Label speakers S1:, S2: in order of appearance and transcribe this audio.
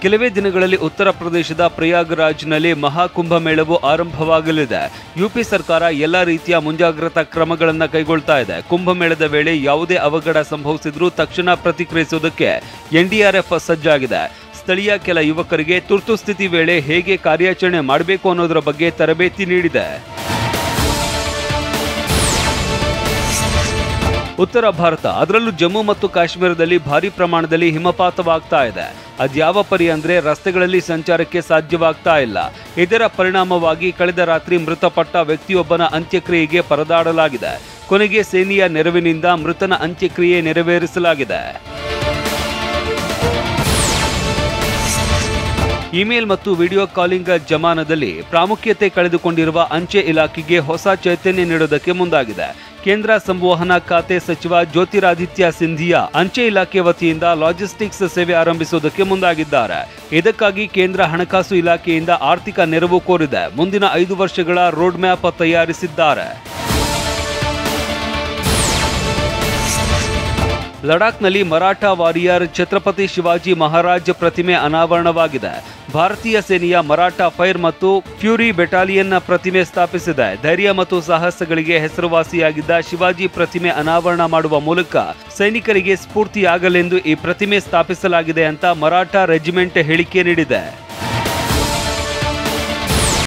S1: ಕೆಲವೇ ದಿನಗಳಲ್ಲಿ ಉತ್ತರ ಪ್ರದೇಶದ ಪ್ರಯಾಗ್ರಾಜ್ನಲ್ಲಿ ಮಹಾಕುಂಭಮೇಳವು ಆರಂಭವಾಗಲಿದೆ. ಯುಪಿ ಸರ್ಕಾರ ಎಲ್ಲ ರೀತಿಯ ಮುಂಜಾಗ್ರತಾ ಕ್ರಮಗಳನ್ನು ಕೈಗೊಳ್ತಾ ಇದೆ. ಕುಂಭಮೇಳದ ವೇಳೆ ಯಾವುದೇ ಅವಘಡ ಸಂಭವಿಸಿದ್ರೂ ತಕ್ಷಣ ಪ್ರತಿಕ್ರಿಯಿಸುವುದಕ್ಕೆ ಎನ್ಡಿಆರ್ಎಫ್ ಸಜ್ಜಾಗಿದೆ. ಸ್ಥಳೀಯ ಕೆಲ ಯುವಕರಿಗೆ ತುರ್ತು ಸ್ಥಿತಿ ವೇಳೆ ಹೇಗೆ ಕಾರ್ಯಾಚರಣೆ ಮಾಡಬೇಕು ಅನ್ನೋದರ ಬಗ್ಗೆ ತರಬೇತಿ ನೀಡಿದೆ. ಉತ್ತರ ಭಾರತ, ಅದರಲ್ಲೂ ಜಮ್ಮು ಮತ್ತು ಕಾಶ್ಮೀರದಲ್ಲಿ ಭಾರೀ ಪ್ರಮಾಣದಲ್ಲಿ ಹಿಮಪಾತವಾಗ್ತಾ ಇದೆ. ಅದ್ಯಾವ ಪರಿ ಅಂದ್ರೆ ರಸ್ತೆಗಳಲ್ಲಿ ಸಂಚಾರಕ್ಕೆ ಸಾಧ್ಯವಾಗ್ತಾ ಇಲ್ಲ. ಇದರ ಪರಿಣಾಮವಾಗಿ ಕಳೆದ ರಾತ್ರಿ ಮೃತಪಟ್ಟ ವ್ಯಕ್ತಿಯೊಬ್ಬನ ಅಂತ್ಯಕ್ರಿಯೆಗೆ ಪರದಾಡಲಾಗಿದೆ. ಕೊನೆಗೆ ಸೇನೆಯ ನೆರವಿನಿಂದ ಮೃತನ ಅಂತ್ಯಕ್ರಿಯೆ ನೆರವೇರಿಸಲಾಗಿದೆ. ಇಮೇಲ್ ಮತ್ತು ವಿಡಿಯೋ ಕಾಲಿಂಗ್ ಜಮಾನದಲ್ಲಿ ಪ್ರಾಮುಖ್ಯತೆ ಕಳೆದುಕೊಂಡಿರುವ ಅಂಚೆ ಇಲಾಖೆಗೆ ಹೊಸ ಚೈತನ್ಯ ನೀಡೋದಕ್ಕೆ ಮುಂದಾಗಿದೆ. ಕೇಂದ್ರ ಸಂವಹನ ಖಾತೆ ಸಚಿವ ಜ್ಯೋತಿರಾದಿತ್ಯ ಸಿಂಧಿಯಾ ಅಂಚೆ ಇಲಾಖೆ ವತಿಯಿಂದ ಲಾಜಿಸ್ಟಿಕ್ಸ್ ಸೇವೆ ಆರಂಭಿಸುವುದಕ್ಕೆ ಮುಂದಾಗಿದ್ದಾರೆ. ಇದಕ್ಕಾಗಿ ಕೇಂದ್ರ ಹಣಕಾಸು ಇಲಾಖೆಯಿಂದ ಆರ್ಥಿಕ ನೆರವು ಕೋರಿದೆ. ಮುಂದಿನ 5 ವರ್ಷಗಳ ರೋಡ್ ಮ್ಯಾಪ್ ತಯಾರಿಸಿದ್ದಾರೆ. ಲಡಾಖ್ನಲ್ಲಿ ಮರಾಠ ವಾರಿಯರ್ ಛತ್ರಪತಿ ಶಿವಾಜಿ ಮಹಾರಾಜ್ ಪ್ರತಿಮೆ ಅನಾವರಣವಾಗಿದೆ. ಭಾರತೀಯ ಸೇನೆಯ ಮರಾಠ ಫೈರ್ ಮತ್ತು ಫ್ಯೂರಿ ಬೆಟಾಲಿಯನ್ನ ಪ್ರತಿಮೆ ಸ್ಥಾಪಿಸಿದೆ. ಧೈರ್ಯ ಮತ್ತು ಸಾಹಸಗಳಿಗೆ ಹೆಸರುವಾಸಿಯಾಗಿದ್ದ ಶಿವಾಜಿ ಪ್ರತಿಮೆ ಅನಾವರಣ ಮಾಡುವ ಮೂಲಕ ಸೈನಿಕರಿಗೆ ಸ್ಫೂರ್ತಿಯಾಗಲೆಂದು ಈ ಪ್ರತಿಮೆ ಸ್ಥಾಪಿಸಲಾಗಿದೆ ಅಂತ ಮರಾಠ ರೆಜಿಮೆಂಟ್ ಹೇಳಿಕೆ ನೀಡಿದೆ.